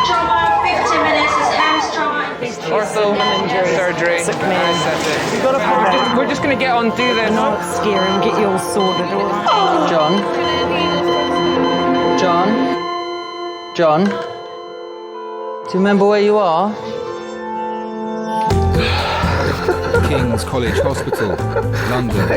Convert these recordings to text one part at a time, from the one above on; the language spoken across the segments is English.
Trauma, 15 minutes is hamstring. Ortho, surgery. Sickness. That's it. You've got to find We're just going to get on, do this. not scare him, get you all sorted, all right? John? Do you remember where you are? King's College Hospital, London.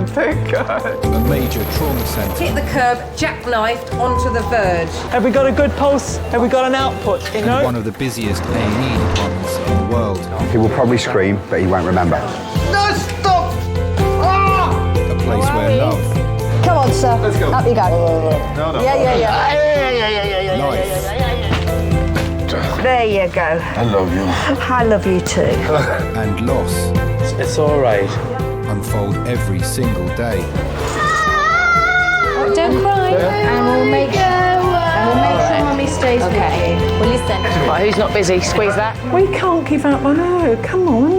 Thank God. A major trauma centre. Hit the curb, jackknifed onto the verge. Have we got a good pulse? Have we got an output, you know? One of the busiest A&E departments in the world. He will probably scream, but he won't remember. A place where love, Come on, sir. Let's go. Up you go. No. Yeah. life, There you go. I love you. I love you too. and loss It's all right. unfold every single day. Don't cry. And we'll make sure Mummy stays with you. Well, listen. Right, who's not busy? Squeeze that. We can't give up, I know, come on.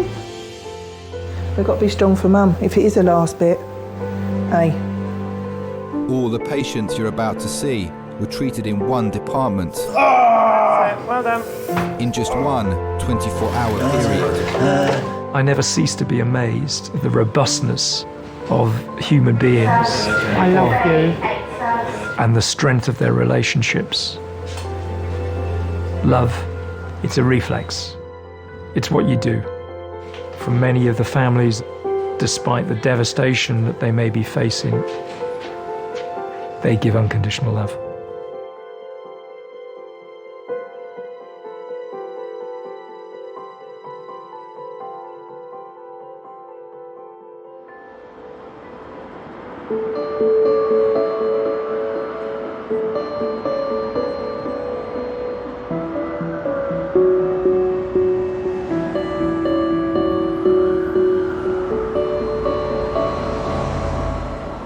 We've got to be strong for Mum, if it is the last bit. Hey. All the patients you're about to see were treated in one department. Well done. In just one 24-hour period. I never cease to be amazed at the robustness of human beings. I love you. And the strength of their relationships. Love, it's a reflex. It's what you do. For many of the families, despite the devastation that they may be facing, they give unconditional love.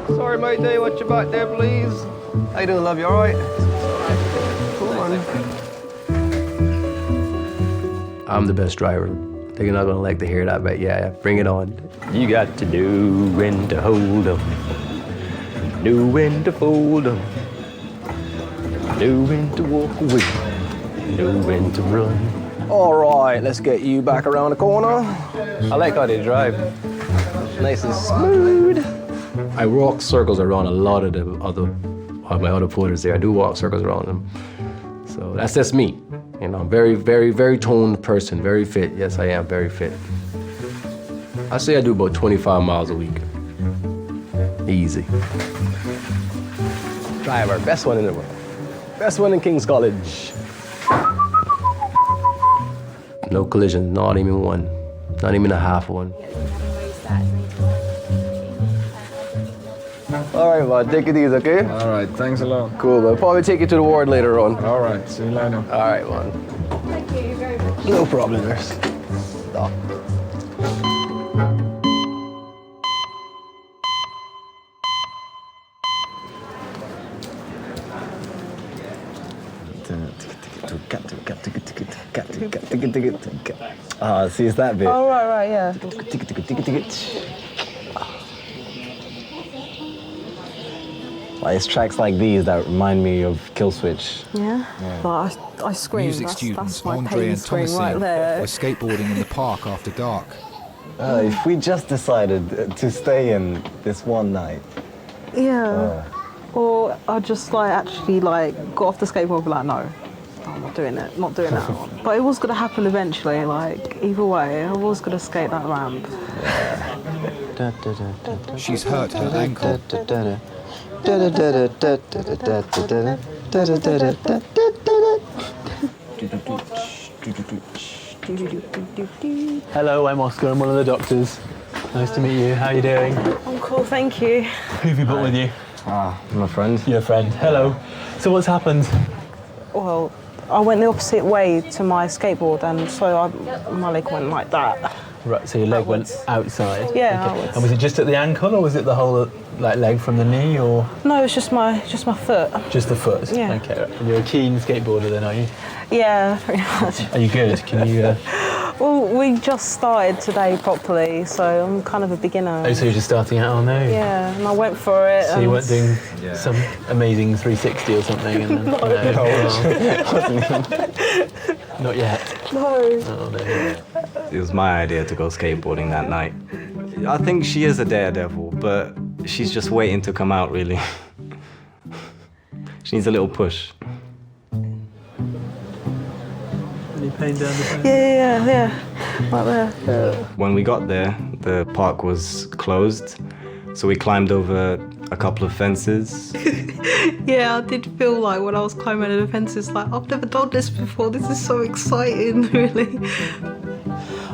Sorry, matey, watch your back there, please. How you doing, love? You all right? Come on. I'm the best driver. They're not gonna like to hear that, but yeah, bring it on. You got to know when to hold 'em, know when to fold 'em, know when to walk away, know when to run. All right, let's get you back around the corner. I like how they drive. Nice and smooth. I walk circles around a lot of my other putters there. I do walk circles around them. So that's just me. You know, I'm very, very, very toned person, very fit. Yes, I am very fit. I say I do about 25 miles a week. Easy. Driver, best one in the world. Best one in King's College. No collision, not even one. Not even a half one. All right, man, take it easy, okay? All right, thanks a lot. Cool, man. Probably take you to the ward later on. All right, see you later. All right, man. Thank you very much. No problem, nurse. Stop. Ah, see, it's that bit. Oh, right, yeah. Like, it's tracks like these that remind me of Kill Switch. Yeah? But I scream. Music students that's my Andre pain and scream Thomasin right there. were skateboarding in the park after dark. If we just decided to stay in this one night. Yeah. Or I just actually got off the skateboard and be like, no, I'm not doing it, not doing that one. But it was gonna happen eventually, either way, I was gonna skate that ramp. She's hurt her ankle. Hello, I'm Oscar. I'm one of the doctors. Nice to meet you. How are you doing? I'm cool, thank you. Who have you brought with you? My friend. Your friend. Hello. So what's happened? Well, I went the opposite way to my skateboard, and so my leg went like that. Right, so your leg went outside? Yeah, Okay. outwards. And was it just at the ankle, or was it the whole leg from the knee, or? No, it's just my foot. Just the foot? Yeah. Okay. And you're a keen skateboarder then, are you? Yeah, pretty much. Are you good? Can you... Well, we just started today properly, so I'm kind of a beginner. Oh, so you're just starting out on there? Yeah, and I went for it. So you weren't doing some amazing 360 or something? And then, not yet. No. Oh, no. It was my idea to go skateboarding that night. I think she is a daredevil, but she's just waiting to come out, really. She needs a little push. Any pain down the back? Yeah. Right there. When we got there, the park was closed, so we climbed over a couple of fences. Yeah, I did feel like when I was climbing the fences, like, I've never done this before. This is so exciting, really.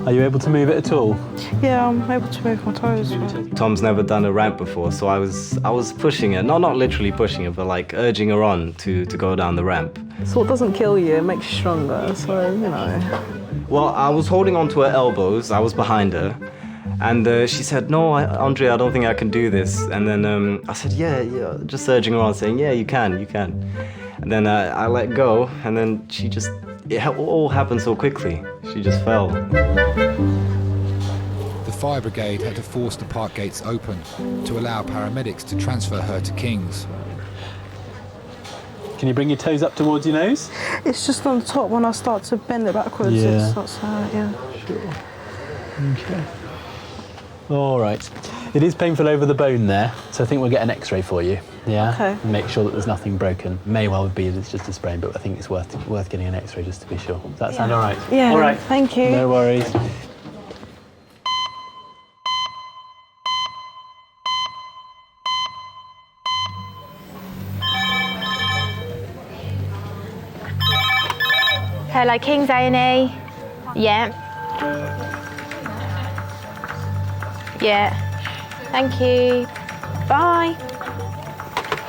Are you able to move it at all? Yeah, I'm able to move my toes. Tom's never done a ramp before, so I was pushing her. Not literally pushing her, but like urging her on to go down the ramp. So it doesn't kill you, it makes you stronger, so, you know. Well, I was holding onto her elbows, I was behind her, and she said, "No, Andre, I don't think I can do this." And then I said, yeah, just urging her on, saying, "Yeah, you can. And then I let go, and then it all happened so quickly. She just fell. The fire brigade had to force the park gates open to allow paramedics to transfer her to King's. Can you bring your toes up towards your nose? It's just on the top when I start to bend it backwards. Yeah. That's yeah. Sure. Okay. All right. It is painful over the bone there, so I think we'll get an X-ray for you. Yeah. Okay. And make sure that there's nothing broken. May well be that it's just a sprain, but I think it's worth getting an X-ray just to be sure. Does that sound all right? Yeah. All right. Thank you. No worries. Hello, King's A&E. Yeah. Yeah. Thank you. Bye.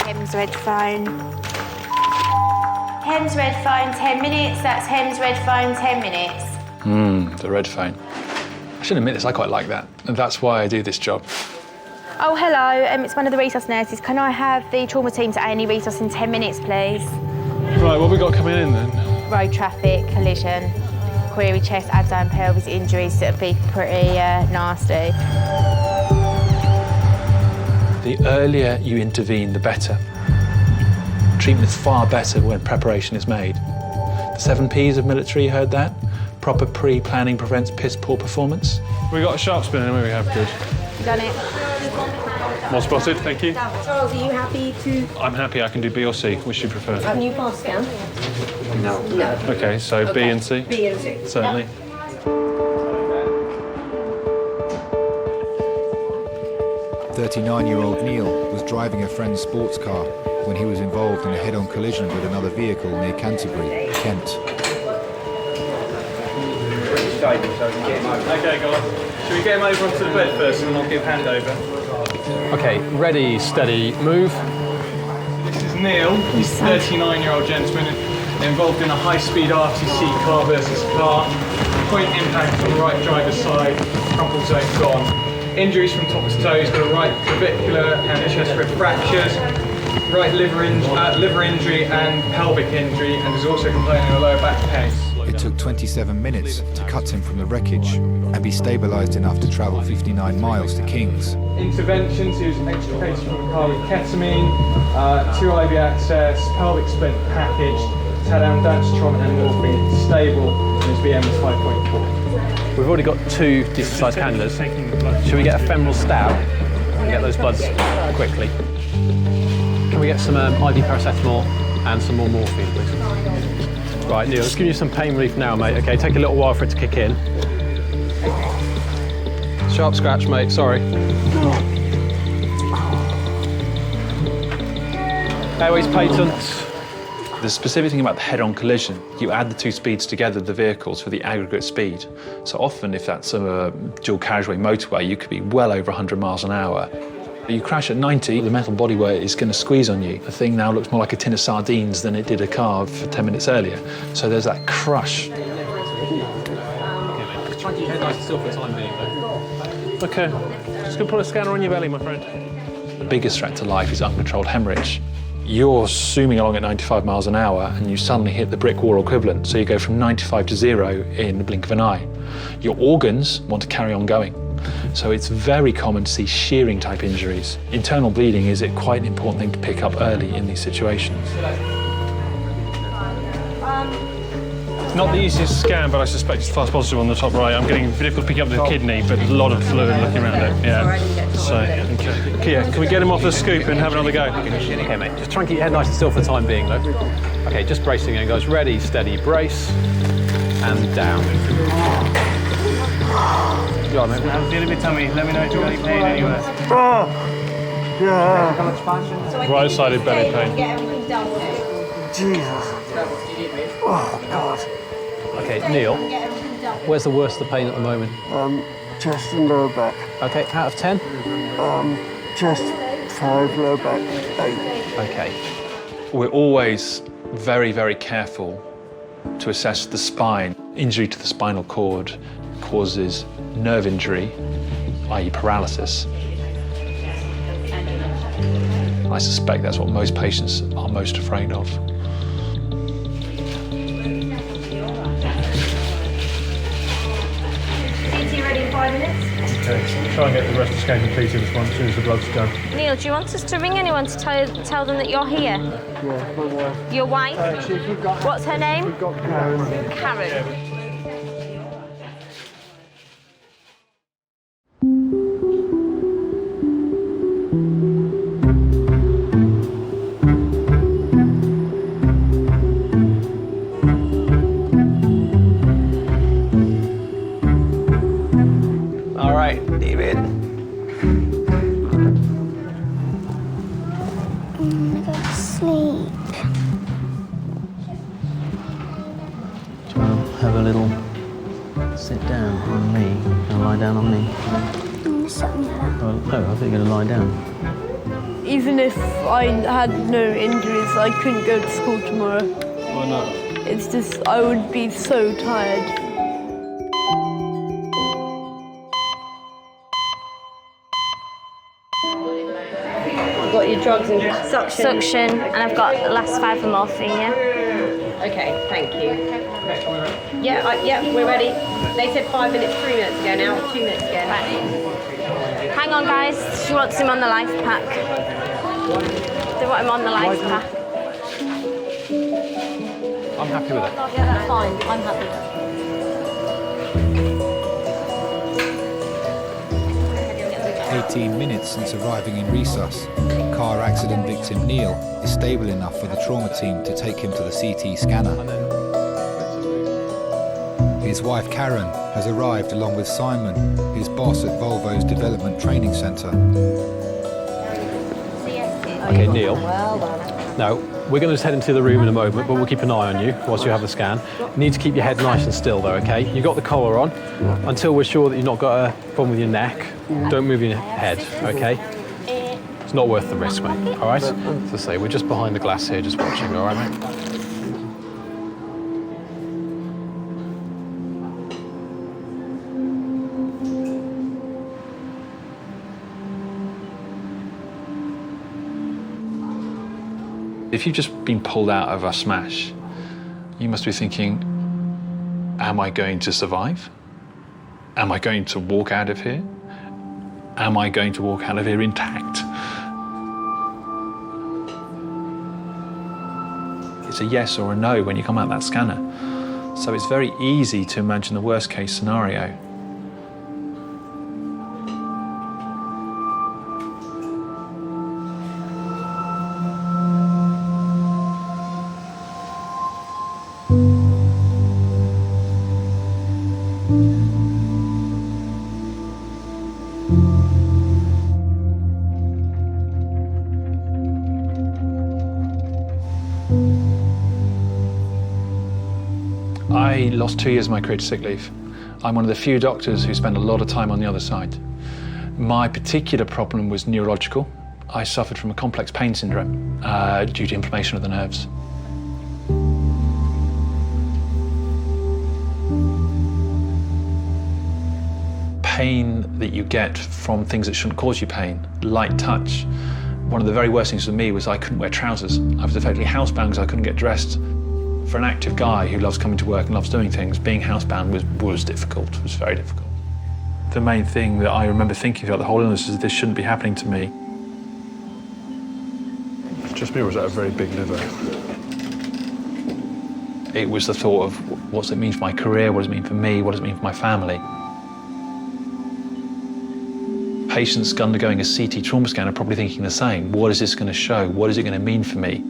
Hem's red phone. Hem's red phone, 10 minutes. That's Hem's red phone, 10 minutes. The red phone. I should admit this, I quite like that. And that's why I do this job. Oh, hello. It's one of the resource nurses. Can I have the trauma team to A&E resource in 10 minutes, please? Right, what have we got coming in then? Road traffic, collision, query chest, abdomen, pelvis injuries that would be pretty nasty. The earlier you intervene, the better. Treatment is far better when preparation is made. The 7 Ps of military, you heard that? Proper pre-planning prevents piss-poor performance. We got a sharp spin, and we have good. Done it. Well spotted, thank you. Charles, are you happy to... I'm happy, I can do B or C. Which do you prefer? Can you pass scan? No. Okay, so B and C? B and C. Certainly. 39-year-old Neil was driving a friend's sports car when he was involved in a head-on collision with another vehicle near Canterbury, Kent. Okay, guys. Should we get him over onto the bed first and I'll give handover? Okay, ready, steady, move. This is Neil. He's a 39-year-old gentleman involved in a high-speed RTC car versus car. Point impact on the right driver's side, crumple zone gone. Injuries from top to toe. He's got a right clavicular and chest rib fractures, right liver injury and pelvic injury, and is also complaining of lower back pain. It took 27 minutes to cut him from the wreckage and be stabilised enough to travel 59 miles to King's. Interventions, he was extricated from the car with ketamine, 2 IV access, pelvic splint packaged, had ondansetron and morphine. It's stable, and his BM is 5.4. We've already got 2 decent-sized cannulas. Should we get a femoral stab and get those bloods quickly? Can we get some IV paracetamol and some more morphine, please? Right, Neil, let's give you some pain relief now, mate. Okay, take a little while for it to kick in. Sharp scratch, mate, sorry. Airways patent. The specific thing about the head-on collision, you add the 2 speeds together, the vehicles, for the aggregate speed. So often, if that's a dual carriageway motorway, you could be well over 100 miles an hour. You crash at 90, the metal bodywork is going to squeeze on you. The thing now looks more like a tin of sardines than it did a car for 10 minutes earlier. So there's that crush. Try and keep your head nice and still for the time being, though. OK, just going to put a scanner on your belly, my friend. The biggest threat to life is uncontrolled hemorrhage. you're zooming along at 95 miles an hour and you suddenly hit the brick wall equivalent. So you go from 95 to 0 in the blink of an eye. Your organs want to carry on going. So it's very common to see shearing type injuries. Internal bleeding is quite an important thing to pick up early in these situations. It's not the easiest scan, but I suspect it's false positive on the top right. I'm getting difficult picking up the kidney, but a lot of fluid looking around it. Yeah. So, okay. Yeah, can we get him off the scoop and have another go? Okay, mate. Just try and keep your head nice and still for the time being, though. Okay, just bracing in, guys. Ready, steady, brace, and down. You all right, mate? I'm feeling a bit tummy. Let me know if you've got any pain anywhere. Right-sided belly pain. Jesus. Oh, God. Okay, Neil, where's the worst of the pain at the moment? Chest and lower back. Okay, out of 10? Chest 5, lower back 8. Okay. We're always very, very careful to assess the spine. Injury to the spinal cord causes nerve injury, i.e. paralysis. I suspect that's what most patients are most afraid of. Ready in 5 minutes? Okay, try and get the rest of the scan completed as soon as the blood's done. Neil, do you want us to ring anyone to tell them that you're here? Yeah, my wife. Your wife? What's her name? We've got Karen. Karen. All right, David. I go to sleep. Do you want to have a little sit down on me? And lie down on me? I'm gonna sit on your lap. Oh, no, I think you're going to lie down. Even if I had no injuries, I couldn't go to school tomorrow. Why not? It's just, I would be so tired. You've got your drugs and suction. Suction, and I've got the last 5 of morphine, yeah? Okay, thank you. Yeah, we're ready. They said 5 minutes, 3 minutes ago now, 2 minutes ago. Right. Hang on, guys. She wants him on the life pack. They want him on the life pack. I'm happy with it. Yeah, that's fine. I'm happy. 18 minutes since arriving in resus, car accident victim Neil is stable enough for the trauma team to take him to the CT scanner. His wife Karen has arrived along with Simon, his boss at Volvo's Development Training Centre. Okay, Neil. No, we're going to just head into the room in a moment, but we'll keep an eye on you whilst you have the scan. You need to keep your head nice and still, though, okay? You got the collar on until we're sure that you've not got a problem with your neck. Don't move your head, okay? It's not worth the risk, mate. All right? As I say, we're just behind the glass here, just watching. All right, mate? If you've just been pulled out of a smash, you must be thinking, am I going to survive? Am I going to walk out of here? Am I going to walk out of here intact? It's a yes or a no when you come out that scanner. So it's very easy to imagine the worst case scenario. I lost 2 years of my career to sick leave. I'm one of the few doctors who spend a lot of time on the other side. My particular problem was neurological. I suffered from a complex pain syndrome due to inflammation of the nerves. Pain that you get from things that shouldn't cause you pain, light touch, One of the very worst things for me was I couldn't wear trousers. I was effectively housebound because I couldn't get dressed. For an active guy who loves coming to work and loves doing things, being housebound was difficult, was very difficult. The main thing that I remember thinking throughout the whole illness is this shouldn't be happening to me. Just me, or was that a very big liver? It was the thought of what's it mean for my career, what does it mean for me, what does it mean for my family? Patients undergoing a CT trauma scan are probably thinking the same. What is this going to show? What is it going to mean for me?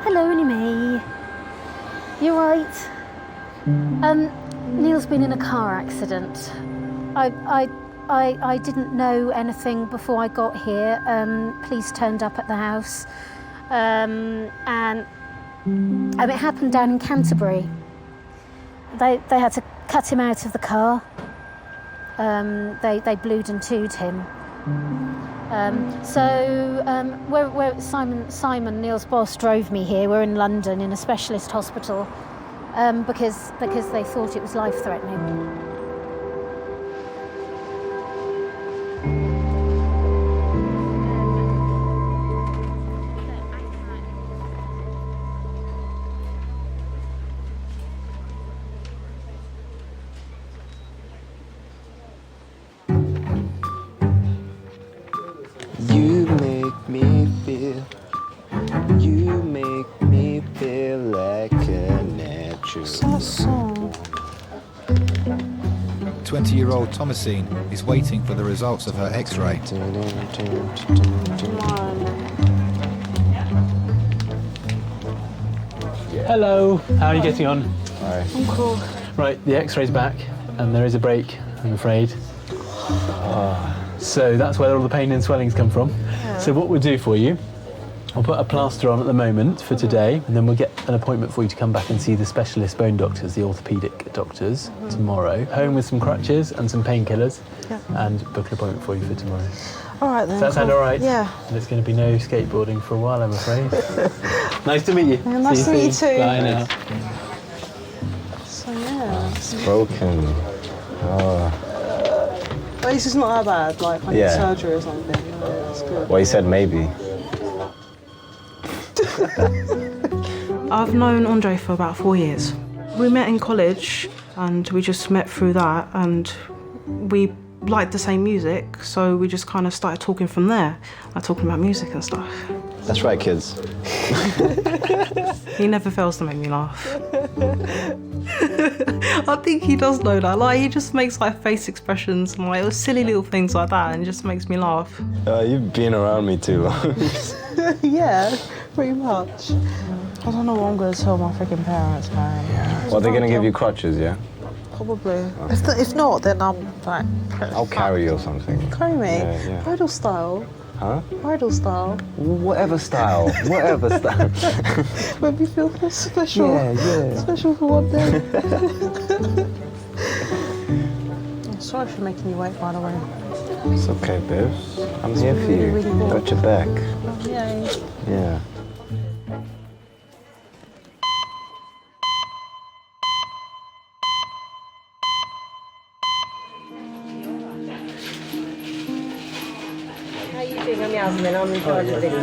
Hello, Annie. You right? Neil's been in a car accident. I didn't know anything before I got here. Police turned up at the house, and it happened down in Canterbury. They had to cut him out of the car. They blued and tooed him. Where Simon, Neil's boss, drove me here. We're in London in a specialist hospital because they thought it was life-threatening. You make me feel like a natural. 20-year-old Thomasine is waiting for the results of her X-ray. Hello, how are you getting on? Hi. I'm cool. Right, the X-ray's back, and there is a break, I'm afraid. So that's where all the pain and swellings come from. Yeah. So what we'll do for you, I'll put a plaster on at the moment for today, and then we'll get an appointment for you to come back and see the specialist bone doctors, the orthopaedic doctors, tomorrow. Home with some crutches and some painkillers, and book an appointment for you for tomorrow. All right then. Does that sound all right? Yeah. And it's going to be no skateboarding for a while, I'm afraid. Nice to meet you. Yeah, nice to meet you too. Bye now. So yeah. It's broken. Oh. At least it's not that bad. Like I need surgery or something. No, that's good. Well, he said maybe. I've known Andre for about 4 years. We met in college and we just met through that, and we liked the same music, so we just kind of started talking from there, like talking about music and stuff. That's right, kids. He never fails to make me laugh. I think he does know that. Like, he just makes like face expressions and like silly little things like that, and it just makes me laugh. You've been around me too long. Yeah, pretty much. I don't know what I'm going to tell my freaking parents, man. Yeah. Well, they're going to give you crutches, yeah? Probably. If not, then I'm like... I'll carry you or something. Carry me? Yeah. Bridal style. Huh? Bridal style. Whatever style. Whatever style. Make me feel special. Yeah. Special for one day. I'm sorry for making you wait, by the way. It's okay, babes. I'm here for you. Really bored. Got your back. Yay. Yeah. How are you doing? I'm Yasmin. I'm in charge of this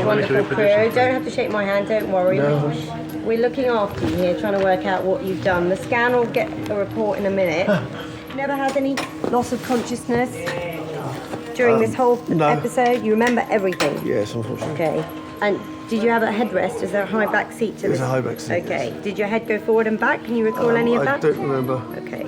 wonderful crew. Don't have to shake my hand, don't worry. No. We're looking after you here, trying to work out what you've done. The scan will get a report in a minute. Never had any loss of consciousness during this whole episode? You remember everything? Yes, unfortunately. Okay. And did you have a headrest? Is there a high back seat to this? There's a high back seat. Okay. Did your head go forward and back? Can you recall any of that? I don't remember. Okay.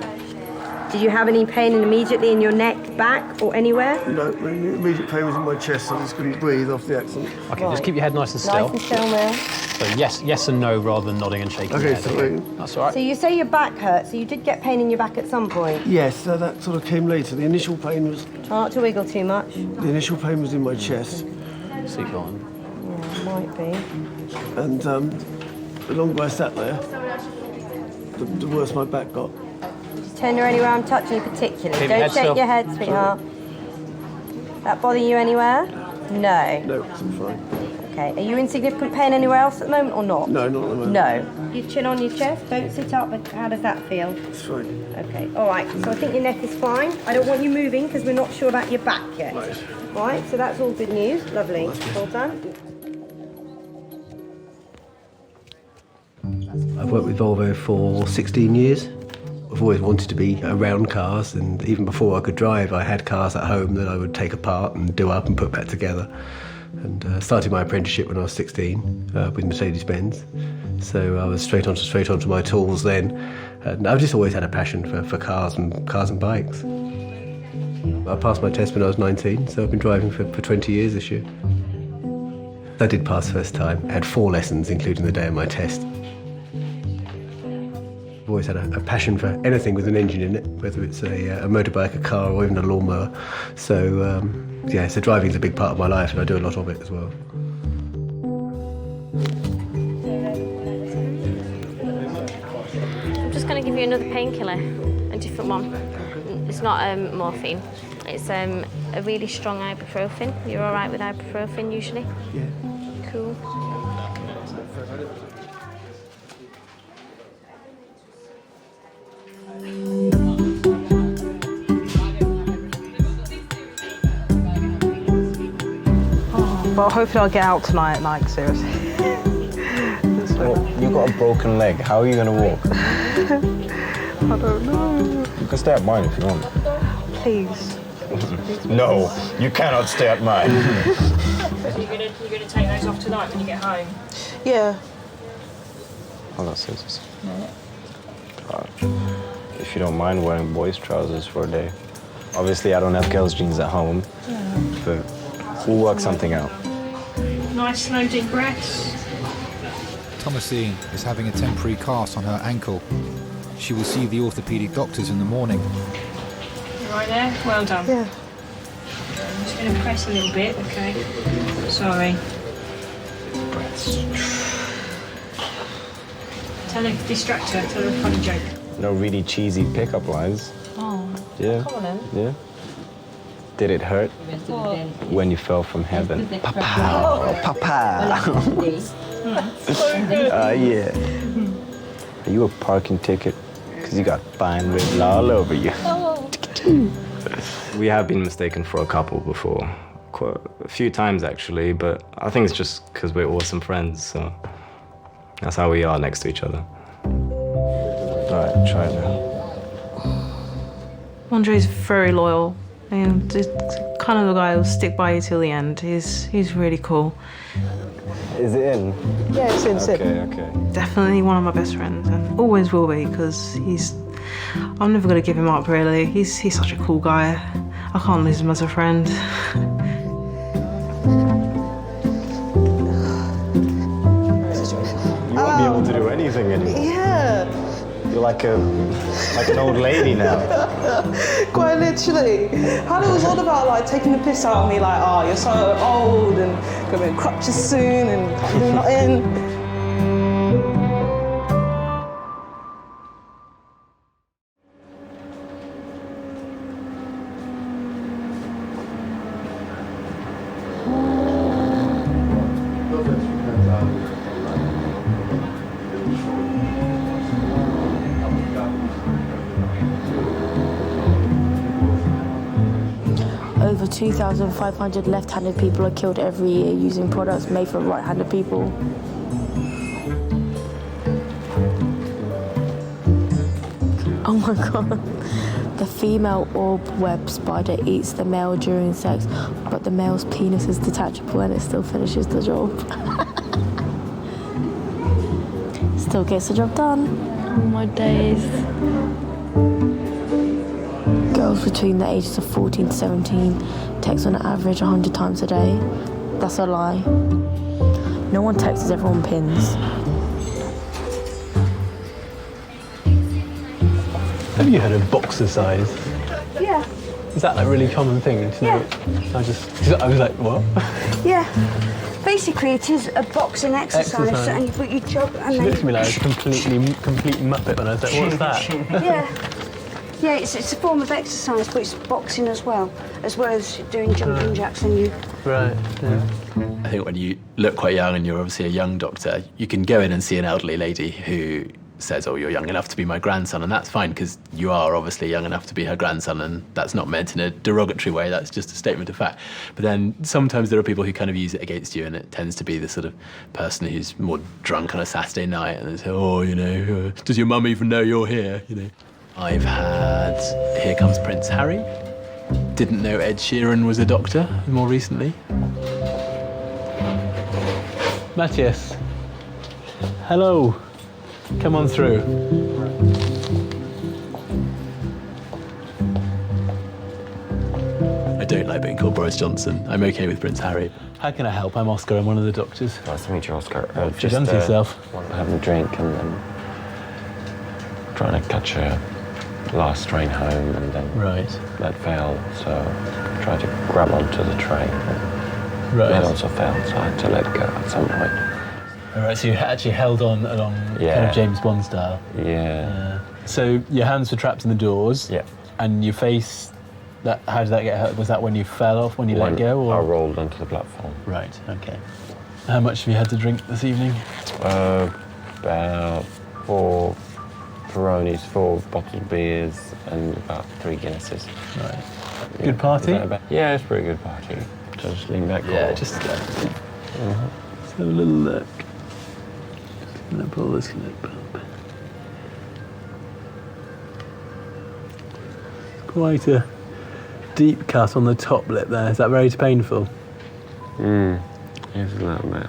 Did you have any pain immediately in your neck, back, or anywhere? No, the immediate pain was in my chest, so I just couldn't breathe off the accident. Okay, just keep your head nice and still. Nice and still there. So yes and no rather than nodding and shaking Okay, your head. so That's all right. So you say your back hurt, so you did get pain in your back at some point? yes, so that sort of came later. The initial pain was... Try not to wiggle too much. The initial pain was in my chest. Seatbelt. Yeah, might be. And the longer I sat there, the worse my back got. Just turn her anywhere I'm touching you particularly. Keep your Don't head shake still. your head, sweetheart. That bother you anywhere? No. No, I'm fine. Okay. Are you in significant pain anywhere else at the moment or not? No, not at the moment. No. Your chin on your chest. Don't sit up. How does that feel? It's fine. Okay. All right. So I think your neck is fine. I don't want you moving because we're not sure about your back yet. Right. All right. So that's all good news. Lovely. Well done. I've worked with Volvo for 16 years. I've always wanted to be around cars, and even before I could drive, I had cars at home that I would take apart and do up and put back together. And started my apprenticeship when I was 16 with Mercedes-Benz. So I was straight onto my tools then. And I've just always had a passion for cars and bikes. I passed my test when I was 19, so I've been driving for 20 years this year. I did pass first time. I had 4 lessons, including the day of my test. I've always had a passion for anything with an engine in it, whether it's a motorbike, a car, or even a lawnmower. So, so driving's a big part of my life, and I do a lot of it as well. I'm just going to give you another painkiller, a different one. It's not morphine. It's a really strong ibuprofen. You're all right with ibuprofen usually? Yeah. Cool. But hopefully I'll get out tonight, like, seriously. Well, you've got a broken leg. How are you going to walk? I don't know. You can stay at mine if you want. Please. No, you cannot stay at mine. So you're gonna take those off tonight when you get home? Yeah. Hold on, scissors. If you don't mind wearing boys' trousers for a day. Obviously, I don't have girls' jeans at home, but we'll work something out. Nice slow deep breaths. Thomasine is having a temporary cast on her ankle. She will see the orthopaedic doctors in the morning. You right there? Well done. Yeah. I'm just going to press a little bit, okay? Sorry. Tell her, distract her, tell her a funny joke. No really cheesy pickup lines. Oh. Yeah. Come on then. Yeah. Did it hurt when you fell from heaven? Papa. Papa. Yeah. Are you a parking ticket? Because you got fine written all over you. We have been mistaken for a couple before. Quite a few times, actually, but I think it's just because we're awesome friends, so that's how we are next to each other. All right, try it now. Andre's very loyal. And it's kind of the guy who'll stick by you till the end. He's really cool. Is it in? Yeah, it's in. Okay. Definitely one of my best friends, and always will be, because I'm never gonna give him up, really. He's such a cool guy. I can't lose him as a friend. You won't be able to do anything anymore. Yeah. You're like an old lady now. Quite literally. Hannah was all about like taking the piss out of me, like, oh, you're so old and gonna be in crutches soon and can't do nothing. Over 2,500 left-handed people are killed every year using products made for right-handed people. Oh my god. The female orb web spider eats the male during sex, but the male's penis is detachable and it still finishes the job. Still gets the job done. Oh my days. Girls between the ages of 14 to 17 text on average 100 times a day. That's a lie. No one texts everyone pins. Have you heard of boxercise? Yeah. Is that a really common thing to know? I was like, what? Yeah. Basically, it is a boxing exercise, and you put your job and She then... looked at me like a complete muppet when I was like, what's that? Yeah. Yeah, it's a form of exercise, but it's boxing as well as doing jumping jacks and you... Right, yeah. I think when you look quite young and you're obviously a young doctor, you can go in and see an elderly lady who says, oh, you're young enough to be my grandson, and that's fine because you are obviously young enough to be her grandson, and that's not meant in a derogatory way, that's just a statement of fact. But then sometimes there are people who kind of use it against you, and it tends to be the sort of person who's more drunk on a Saturday night and they say, oh, you know, does your mum even know you're here, you know? I've had Here Comes Prince Harry. Didn't know Ed Sheeran was a doctor more recently. Matthias, hello. Come on through. I don't like being called Boris Johnson. I'm okay with Prince Harry. How can I help? I'm Oscar. I'm one of the doctors. Nice to meet you, Oscar. What have you done to yourself? Having a drink and then trying to catch a last train home, and then that failed. So tried to grab onto the train. That also failed, so I had to let go at some point. All right, so you actually held on along kind of James Bond style. Yeah. So your hands were trapped in the doors. Yeah. And your face, how did that get hurt? Was that when you fell off, when you let go? Or? I rolled onto the platform. Right, okay. How much have you had to drink this evening? About 4 Peronis, 4 bottled beers, and about 3 Guinnesses. Right. Good party? Yeah, it's a pretty good party. Just lean back. Yeah, just let's have a little look. Just gonna pull this lip up. Quite a deep cut on the top lip there. Is that very painful? It's a little bit.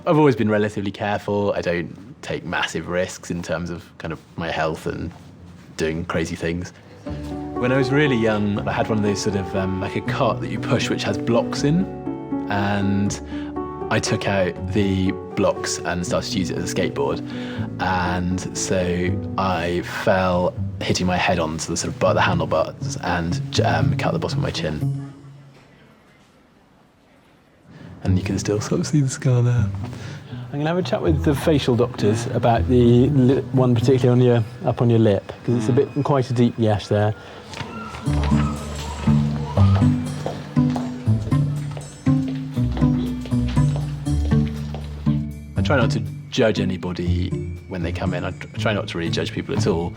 I've always been relatively careful. I don't take massive risks in terms of kind of my health and doing crazy things. When I was really young, I had one of those sort of like a cart that you push which has blocks in, and I took out the blocks and started to use it as a skateboard, and so I fell, hitting my head onto the sort of the handlebars and cut the bottom of my chin. And you can still sort of see the scar there. I'm going to have a chat with the facial doctors about the one particularly up on your lip, because it's a bit quite a deep gash there. I try not to judge anybody when they come in. I try not to really judge people at all.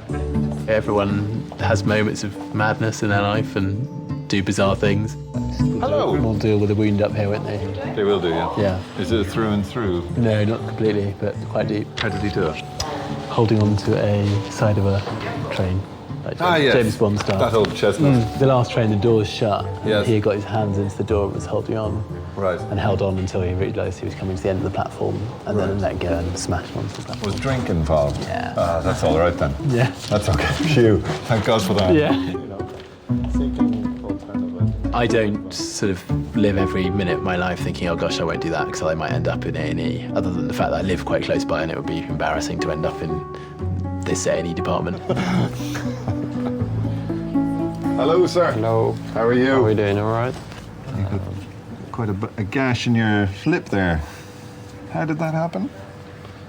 Everyone has moments of madness in their life and do bizarre things. Hello. We'll deal with the wound up here, won't they? They will do, yeah. Yeah. Is it through and through? No, not completely, but quite deep. How did he do it? Holding on to a side of a train. Like yes. James Bond style. That old chestnut. The last train, the doors shut. Yes. He got his hands into the door and was holding on. Right. And held on until he realised he was coming to the end of the platform, and then let go and smashed onto the platform. Was drink involved? Yeah. That's all right then. Yeah. That's okay. Phew. Thank God for that. Yeah. I don't sort of live every minute of my life thinking, oh gosh, I won't do that because I might end up in A&E, other than the fact that I live quite close by and it would be embarrassing to end up in this A&E department. Hello, sir. Hello. How are you? How are we doing? All right? You've got quite a gash in your lip there. How did that happen?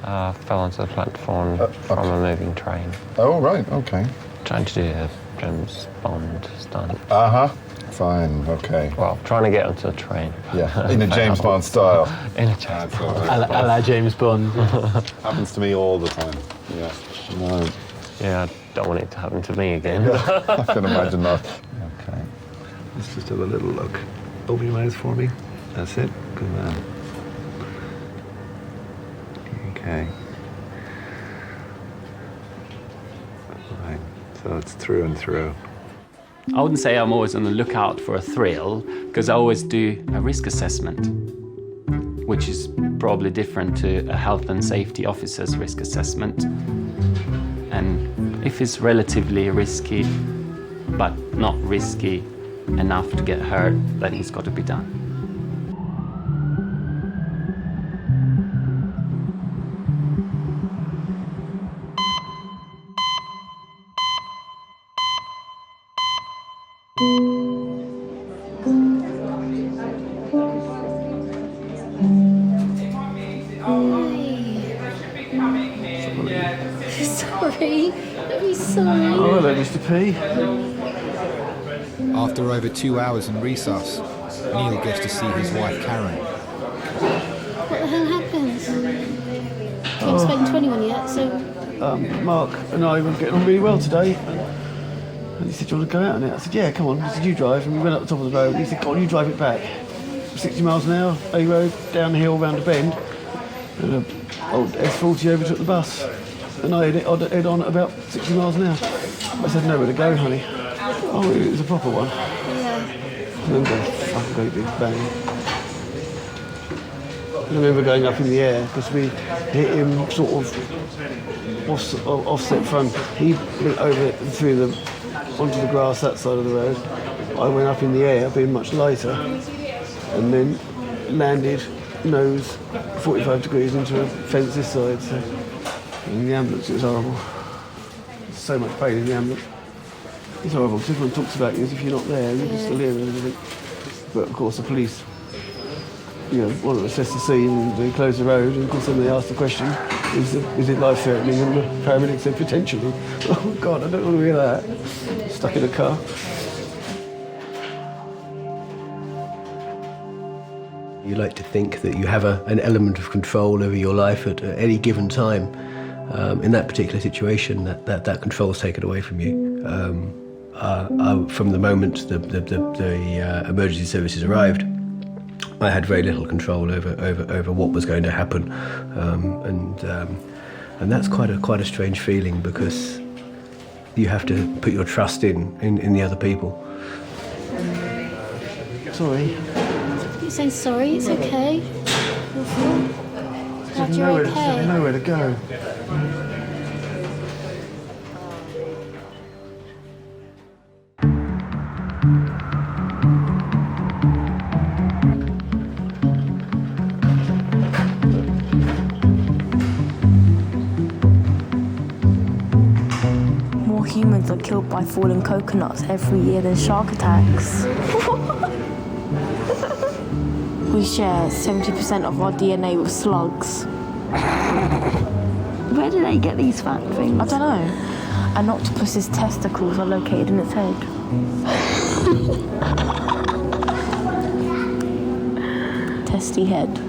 Fell onto the platform from a moving train. Oh, right, okay. Trying to do a James Bond stunt. Fine, okay. Well, trying to get onto a train. Yeah, in a James Bond style. In a James Bond. A la James Bond. Happens to me all the time. Yeah. No. Yeah, I don't want it to happen to me again. I can imagine not. Okay. Let's just have a little look. Open your mouth for me. That's it. Good man. Okay. Right. So it's through and through. I wouldn't say I'm always on the lookout for a thrill, because I always do a risk assessment, which is probably different to a health and safety officer's risk assessment. And if it's relatively risky, but not risky enough to get hurt, then it's got to be done. Sorry. P. Let me sorry. Oh, hello, Mr. P. After over 2 hours in resus, Neil gets to see his wife Karen. What the hell happened? You haven't spoken to anyone yet, so... Mark and I were getting on really well today. And he said, do you want to go out on it? I said, yeah, come on. He said, you drive. And we went up the top of the road. And he said, go on, you drive it back. 60 miles an hour, A road, down the hill, round a bend. And an old S03 overtook the bus. And I head on at about 60 miles an hour. I said, nowhere to go, honey. Oh, it was a proper one. Yeah. I remember a fucking great big bang. I remember going up in the air because we hit him sort of offset front. He went over through onto the grass that side of the road. I went up in the air, being much lighter, and then landed nose 45 degrees into a fence this side. So in the ambulance, it was horrible. So much pain in the ambulance. It's horrible because everyone talks about you as if you're not there, you're just still here and everything. But of course, the police, want to assess the scene and they close the road, and of course then they ask the question, is it life-threatening? And the paramedic said, potentially. Oh God, I don't want to hear that. Stuck in a car. You like to think that you have an element of control over your life at any given time. In that particular situation, that control is taken away from you. From the moment the emergency services arrived, I had very little control over what was going to happen, and that's quite a strange feeling because you have to put your trust in the other people. Sorry. You're saying sorry, it's okay. Glad you're okay. Nowhere to go. More humans are killed by falling coconuts every year than shark attacks. We share 70% of our DNA with slugs. Where do they get these fat things? I don't know. An octopus's testicles are located in its head. Testy head.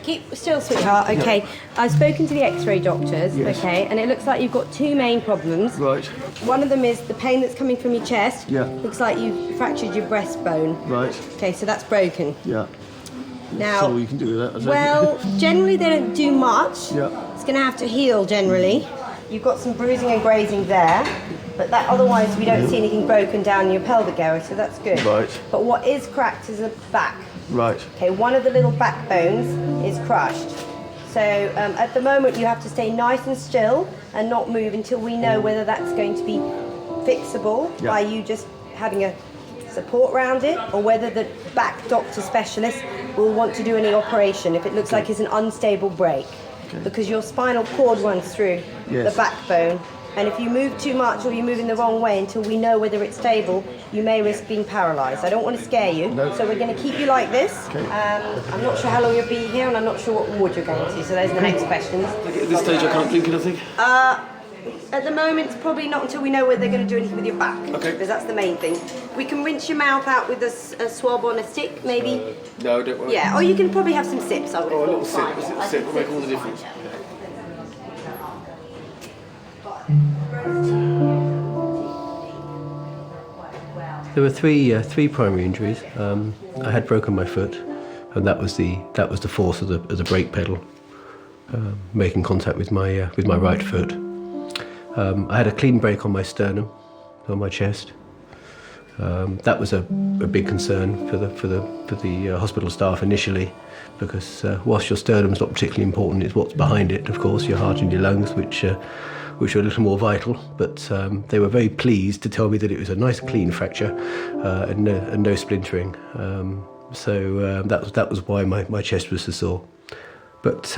Keep still, sweetheart. Okay, I've spoken to the X-ray doctors. Yes. Okay, and it looks like you've got two main problems. Right. One of them is the pain that's coming from your chest. Yeah. Looks like you've fractured your breastbone. Right. Okay, so that's broken. Yeah. Now, So you can do that. well, generally they don't do much. Yeah. It's going to have to heal generally. You've got some bruising and grazing there, but that otherwise we don't see anything broken down your pelvic area, so that's good. Right. But what is cracked is the back. Right. Okay, one of the little backbones is crushed. So at the moment you have to stay nice and still and not move until we know whether that's going to be fixable by you just having a support around it, or whether the back doctor specialist will want to do any operation if it looks like it's an unstable break. Because your spinal cord runs through the backbone, and if you move too much or you move in the wrong way until we know whether it's stable, you may risk being paralysed. I don't want to scare you, so we're going to keep you like this. I'm not sure how long you'll be here, and I'm not sure what ward you're going to, so those are the next questions. At this stage I can't think of anything. At the moment, it's probably not until we know whether they're going to do anything with your back. Okay. Because that's the main thing. We can rinse your mouth out with a swab on a stick, maybe. No, don't worry. Yeah, or you can probably have some sips. I would a little sip. A sip will make all the difference. There were three primary injuries. I had broken my foot, and that was the force of the brake pedal making contact with my right foot. I had a clean break on my sternum, on my chest. That was a big concern for the hospital staff initially, because whilst your sternum's not particularly important, it's what's behind it, of course, your heart and your lungs, which are a little more vital. But they were very pleased to tell me that it was a nice clean fracture and no splintering. So that was why my chest was so sore. But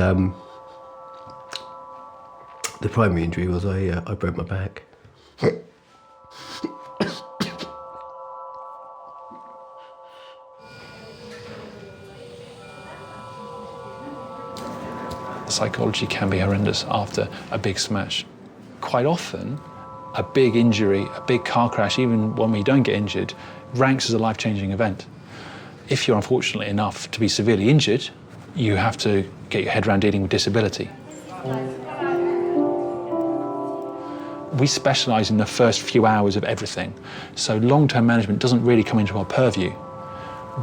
The primary injury was I broke my back. Psychology can be horrendous after a big smash. Quite often, a big injury, a big car crash, even when we don't get injured, ranks as a life-changing event. If you're unfortunate enough to be severely injured, you have to get your head around dealing with disability. We specialise in the first few hours of everything, so long-term management doesn't really come into our purview.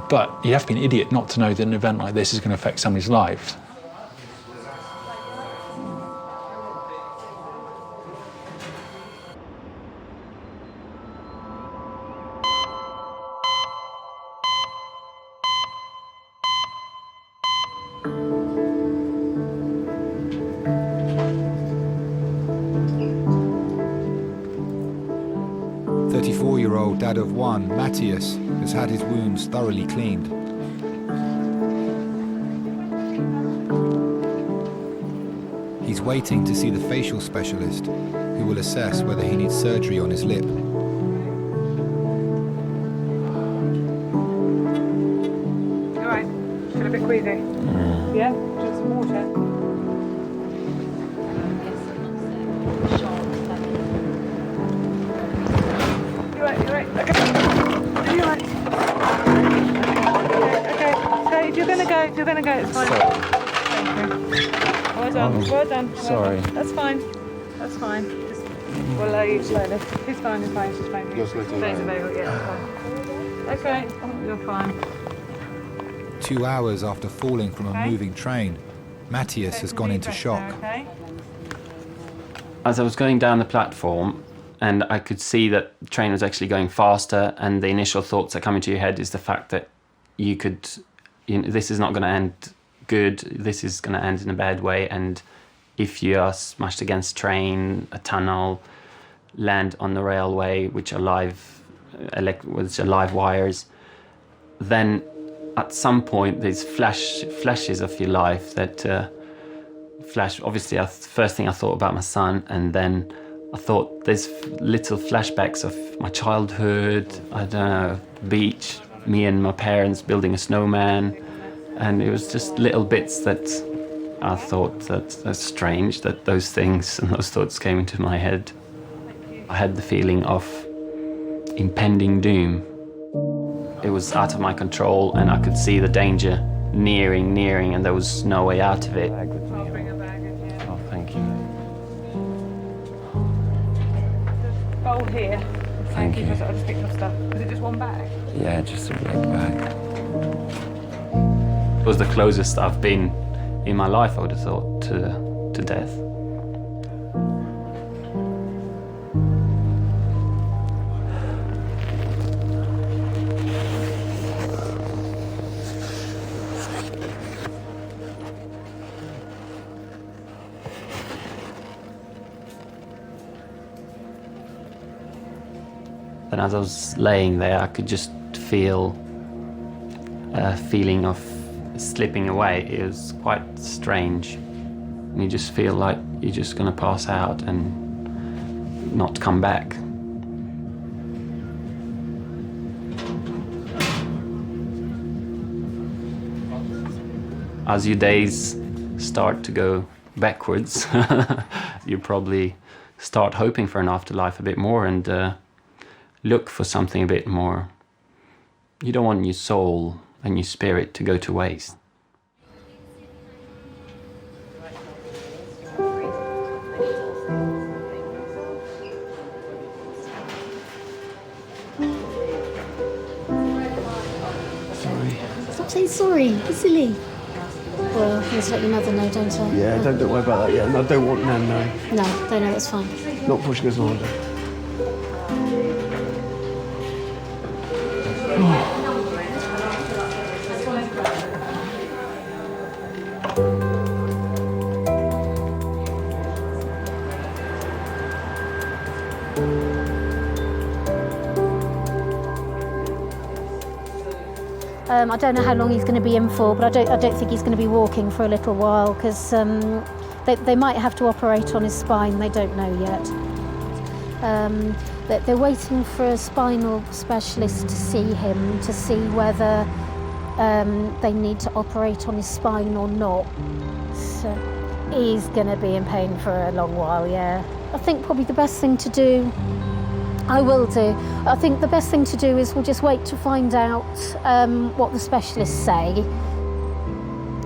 But you have to be an idiot not to know that an event like this is going to affect somebody's life. Dad of one, Matthias, has had his wounds thoroughly cleaned. He's waiting to see the facial specialist, who will assess whether he needs surgery on his lip. All right, feel a bit queasy? Yeah, drink some water. You're right, okay. You're right. Okay. So if you're gonna go, it's fine. Thank you. Well done, well done. Sorry. That's fine. Just we'll allow you slowly. It's fine, it's fine. Just Thanks, available, yeah, it's fine. Okay, you're fine. 2 hours after falling from a moving train, Matthias has gone into shock. Okay. As I was going down the platform, and I could see that the train was actually going faster, and the initial thoughts that come into your head is the fact that this is not going to end good, this is going to end in a bad way, and if you are smashed against a train, a tunnel, land on the railway, which are live wires, then at some point there's flashes of your life that flash. Obviously, first thing I thought about my son, and then I thought there's little flashbacks of my childhood, I don't know, beach, me and my parents building a snowman, and it was just little bits that I thought that's strange that those things and those thoughts came into my head. I had the feeling of impending doom. It was out of my control, and I could see the danger nearing, and there was no way out of it. Oh, thank you. Bowl here. Thank you. I just picked up stuff. Was it just one bag? Yeah, just a big bag. It was the closest I've been in my life, I would have thought, to death. And as I was laying there, I could just feel a feeling of slipping away. It was quite strange. You just feel like you're just going to pass out and not come back. As your days start to go backwards, you probably start hoping for an afterlife a bit more and look for something a bit more. You don't want your soul and your spirit to go to waste. Stop saying sorry, you're silly. Well, I just let your mother know, don't I? Yeah, don't worry about that yet. And I don't want Nan knowing. No, don't know, that's fine. Not pushing us harder. I don't know how long he's going to be in for, but I don't think he's going to be walking for a little while because They might have to operate on his spine, they don't know yet. They're waiting for a spinal specialist to see him, to see whether they need to operate on his spine or not. So he's going to be in pain for a long while, yeah. I think probably the best thing to do, I will do. I think the best thing to do is we'll just wait to find out what the specialists say.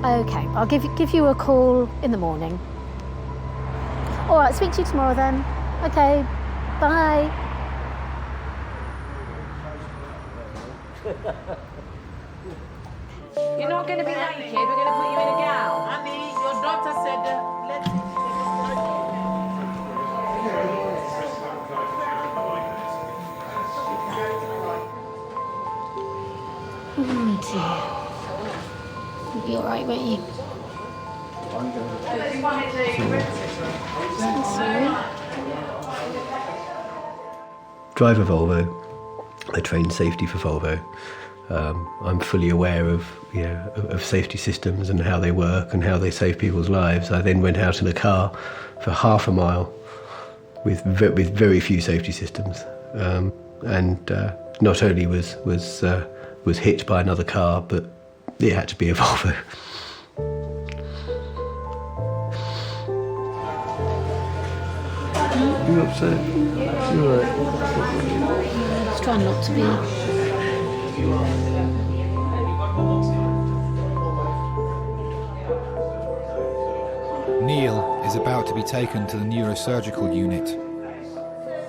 Okay, I'll give you a call in the morning. All right, speak to you tomorrow then. Okay, bye. You're not going to be naked, we're going to put you in a gown. Honey, your doctor said let's... Oh dear. You'll be all right, won't you? Sorry. Drive a Volvo. I train safety for Volvo. I'm fully aware of safety systems and how they work and how they save people's lives. I then went out in a car for half a mile with very few safety systems, and not only was hit by another car, but it had to be a Volvo. You upset? You alright? Just trying not to be. Neil is about to be taken to the neurosurgical unit.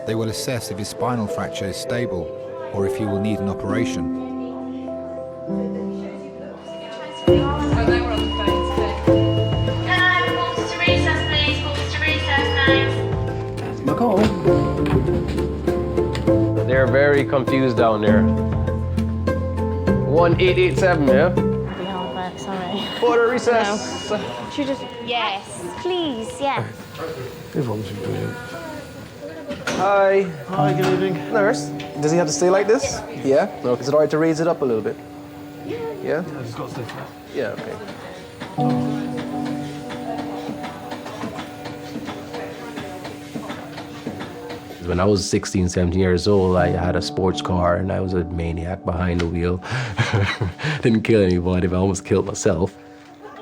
They will assess if his spinal fracture is stable or if he will need an operation. They're very confused down there. 1887, yeah? Be hard work, sorry. Quarter recess. No. Should just... Yes, please, yeah. Everyone's brilliant. Hi. Hi, good evening. Nurse, does he have to stay like this? Yeah? No, is it all right to raise it up a little bit? Yeah? I just got to stay flat. Yeah, okay. When I was 16, 17 years old, I had a sports car and I was a maniac behind the wheel. Didn't kill anybody, but I almost killed myself.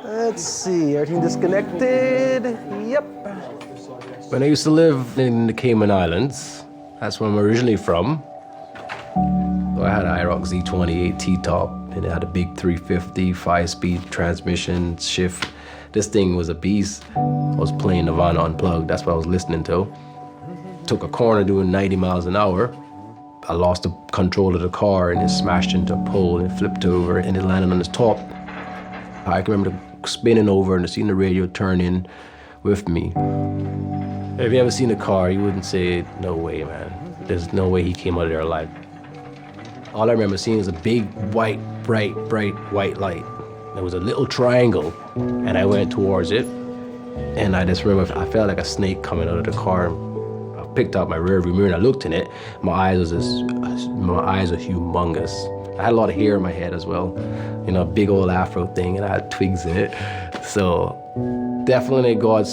Let's see, everything disconnected. Yep. When I used to live in the Cayman Islands, that's where I'm originally from. So I had an IROC Z28 T-top, and it had a big 350, 5-speed transmission shift. This thing was a beast. I was playing Nirvana Unplugged, that's what I was listening to. Took a corner doing 90 miles an hour. I lost the control of the car and it smashed into a pole and flipped over and it landed on its top. I can remember spinning over and seeing the radio turn in with me. If you ever seen a car, you wouldn't say, no way, man. There's no way he came out of there alive. All I remember seeing was a big, white, bright white light. There was a little triangle and I went towards it. And I just remember I felt like a snake coming out of the car. Picked up my rearview mirror and I looked in it. My eyes are humongous. I had a lot of hair in my head as well, you know, a big old afro thing, and I had twigs in it. So definitely God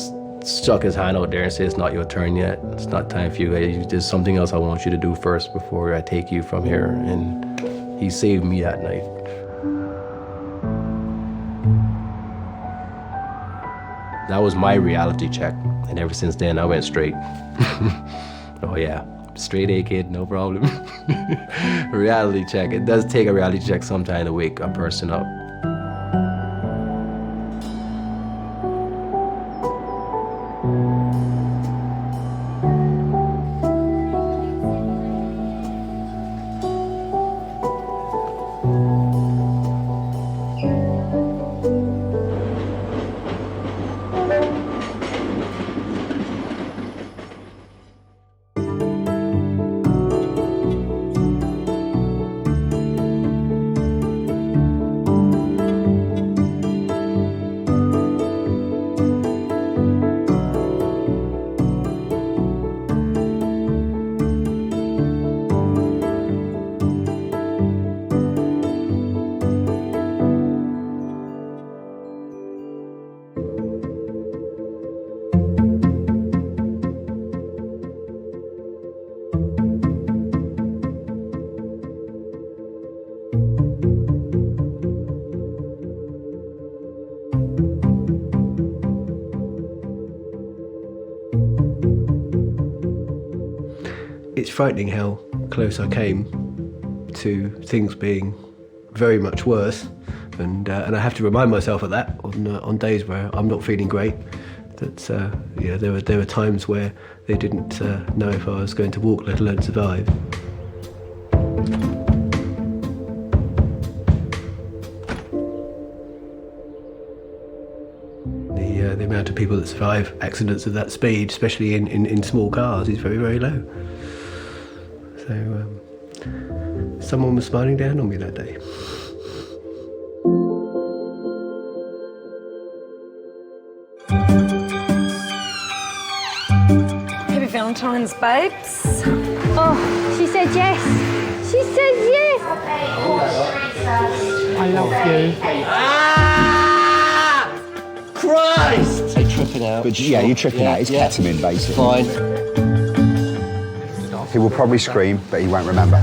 stuck his hand out there and said, it's not your turn yet. It's not time for you. There's something else I want you to do first before I take you from here. And he saved me that night. That was my reality check. And ever since then, I went straight. Oh yeah, straight A kid, no problem. Reality check. It does take a reality check sometime to wake a person up. It's frightening how close I came to things being very much worse, and I have to remind myself of that on days where I'm not feeling great. That there were times where they didn't know if I was going to walk, let alone survive. The amount of people that survive accidents of that speed, especially in small cars, is very, very low. So someone was smiling down on me that day. Happy Valentine's, babes. Oh, she said yes. She said yes. I love you. Christ! They tripping out. But yeah, you're tripping out. It's ketamine, basically. Fine. He will probably scream, but he won't remember.